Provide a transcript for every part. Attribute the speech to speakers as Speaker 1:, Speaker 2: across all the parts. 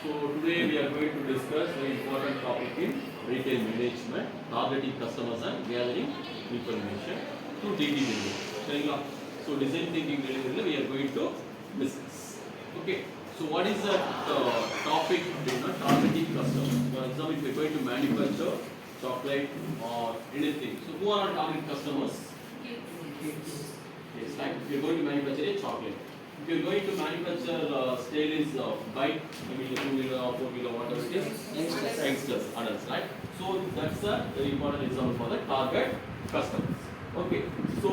Speaker 1: So today we are going to discuss very important topic in retail management, targeting customers and gathering information through DD delivery. So design thinking delivery we are going to discuss. Okay. So what is the topic? Targeting customers. For example, if you are going to manufacture chocolate or anything, so who are our target customers? Kids. Yes, like if you are going to manufacture a chocolate. If you are going to manufacture stainless bike, I mean the 2-wheeler or 4-wheeler, whatever it is, youngsters, adults, right? So that's a very important example for the target customers. Okay, so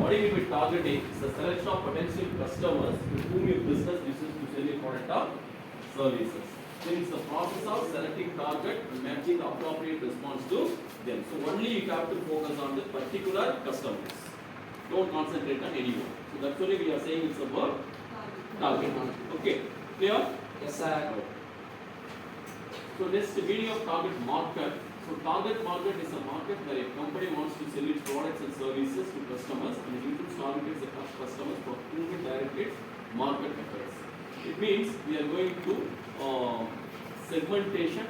Speaker 1: what do you mean by targeting? It's the selection of potential customers with whom your business wishes to sell a product or services. Then it's the process of selecting target and matching the appropriate response to them. So only you have to focus on the particular customers. Don't concentrate on anyone. So that's why we are saying it's about target. Okay, clear?
Speaker 2: Yes, sir.
Speaker 1: So next, the meaning of target market. So target market is a market where a company wants to sell its products and services to customers, and it includes targeting the customers for whom it directs its market efforts. It means we are going to segmentation,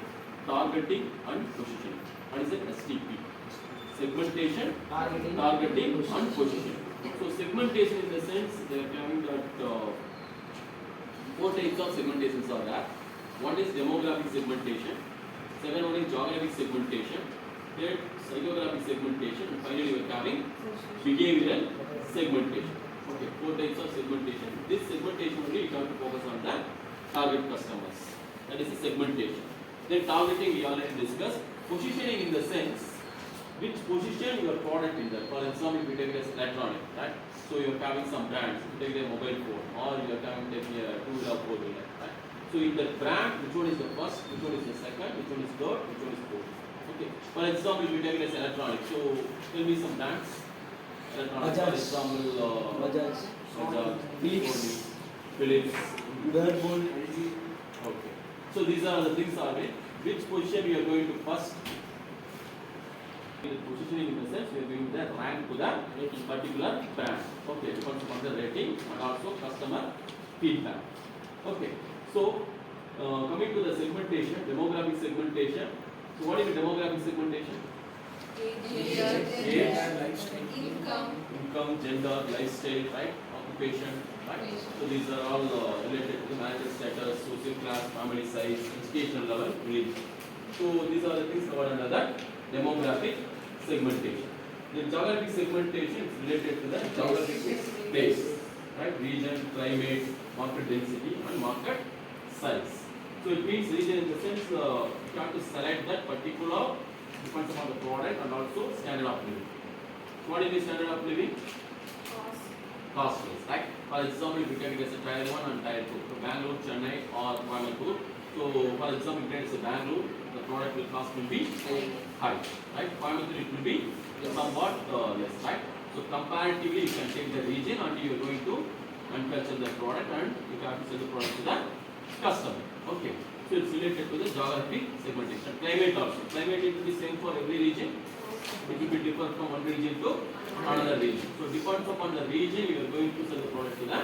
Speaker 1: targeting, and positioning. What is it? STP. Segmentation, targeting, and positioning. So segmentation in the sense they are having that 4 types of segmentations are there. One is demographic segmentation. Second one is geographic segmentation. Third, psychographic segmentation. And finally, we are having behavioral segmentation. Okay, 4 types of segmentation. This segmentation only you have to focus on the target customers. That is the segmentation. Then targeting we already discussed. Positioning in the sense which position your product in there. For example, if you take it as electronic, right? So you are having some brands. You take a mobile phone, or you are having taking a 2-wheeler, 4-wheeler, right? So in the brand, which one is the first, which one is the second, which one is third, which one is fourth. Okay. For example, if you take it as electronic, so tell me some brands. Electronic, for example, Bajaj, Philips,
Speaker 2: Whirlpool.
Speaker 1: Okay. So these are the things are made. Which position we are going to first? Positioning in the sense we are giving the rank to the particular brand. Okay, depends upon the rating and also customer feedback. Okay. So, coming to the segmentation, demographic segmentation. So, what is the demographic segmentation? Age, income, gender, lifestyle, right? Occupation, right? So, these are all related to marital status, social class, family size, educational level, religion. So, these are the things covered under that demographic segmentation. The geographic segmentation is related to the geographic place, right? Region, climate, market density, and market size. So it means region in the sense you have to select that particular depends upon the product and also standard of living. So what is the standard of living? Cost base, right? For example, if you take it as a tier 1 and tier 2, so Bangalore, Chennai, or Coimbatore. So for example, if you take it as a Bangalore, the product will cost will be high, right? Coimbatore it will be somewhat less, right? So comparatively, you can take the region and you are going to manufacture the product and you have to sell the product to the customer. Okay. So it's related to the geographic segmentation. Climate also. Climate it will be same for every region. It will be different from one region to another region. So depends upon the region you are going to sell the product to the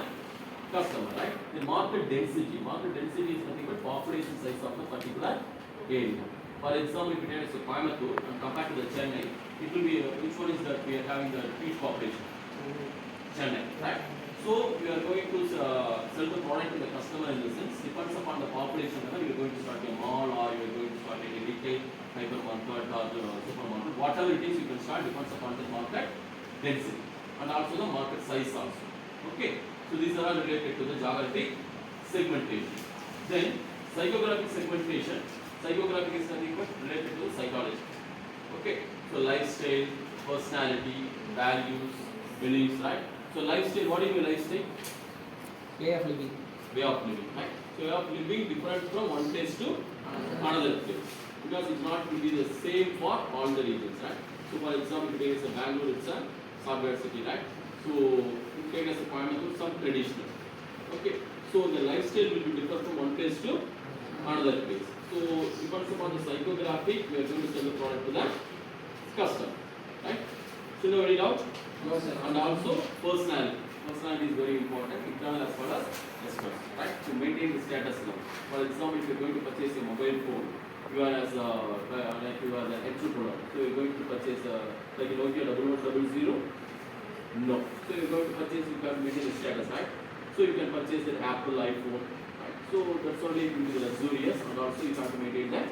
Speaker 1: customer, right? The market density. Market density is nothing but population size of the particular area. For example, if you take a Coimbatore and compare to the Chennai, it will be which one is that we are having the peak population? Chennai, right? So we are going to sell the product to the customer in the sense depends upon the population level. You are going to start a mall or you are going to start a retail hypermarket or supermarket. Whatever it is, you can start depends upon the market density and also the market size also. Okay. So these are all related to the geographic segmentation. Then psychographic segmentation. Psychographic is nothing but related to psychology. Okay. So lifestyle, personality, values, beliefs, right? So lifestyle, what is your lifestyle?
Speaker 2: Way of living.
Speaker 1: Way of living, right? So way of living different from one place to another place. Because it's not to be the same for all the regions, right? So for example, if you take as a Bangalore, it's a software city, right? So if you take as a Coimbatore, some traditional. Okay. So the lifestyle will be different from one place to another place. So depends upon the psychographic, we are going to sell the product to the customer, right? So no any doubt?
Speaker 2: No, sir.
Speaker 1: And also personality. Personality is very important, internal as well as external, right? To maintain the status level. For example, if you are going to purchase a mobile phone, you are as a, like you are the entrepreneur, so you are going to purchase like a Nokia 1100. No. So you are going to purchase, you can maintain the status, right? So you can purchase an Apple iPhone, right? So that's only due to the luxurious, and also you have to maintain that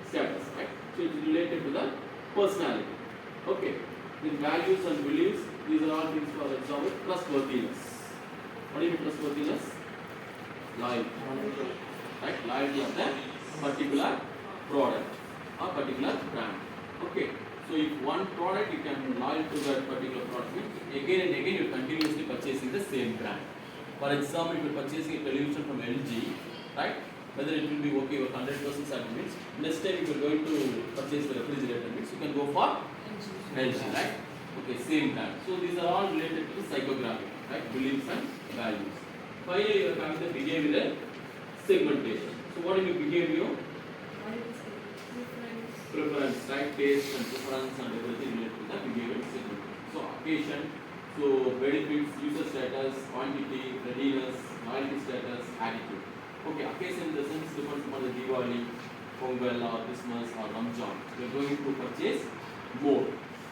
Speaker 1: status, right? So it's related to the personality. Okay. Then values and beliefs, these are all things. For example, trustworthiness. What do you mean trustworthiness? Loyalty, right? Loyalty of that particular product or particular brand. Okay. So if one product you can loyal to that particular product, again and again you are continuously purchasing the same brand. For example, if you are purchasing a television from LG, right? Whether it will be okay with 100% certificates. Next time if you are going to purchase the refrigerator mix, you can go for LG, right? Okay, same brand. So these are all related to psychographic, right? Beliefs and values. Finally, you are coming to behavioral segmentation. So what is your behavior? Preference, right? Taste and preference and everything related to the behavioral segmentation. So occasion, so benefits, user status, quantity, readiness, loyalty status, attitude. Okay, occasion in the sense depends upon the Diwali, Pongal or Christmas or Ramzan. We are going to purchase more,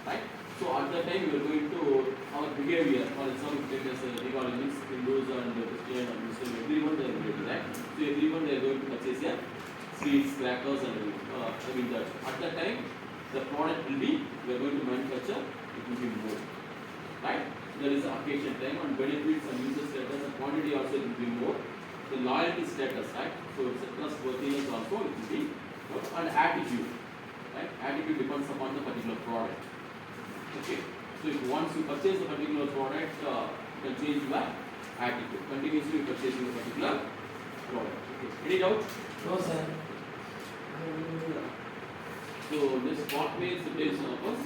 Speaker 1: right? So at that time we are going to our behavior. For example, take as a Diwali means Hindus and Christian and Muslim, everyone they are related, right? So everyone they are going to purchase a sweets, crackers and everything. I mean that at that time the product will be, we are going to manufacture, it will be more, right? There is occasion time and benefits and user status and quantity also it will be more. The loyalty status, right? So it's a trustworthiness also it will be more. And attitude, right? Attitude depends upon the particular product. Okay. So if once you purchase a particular product, you can change your attitude. Continuously purchasing a particular product. Okay. Any doubt?
Speaker 2: No, sir.
Speaker 1: So this what makes the place of us?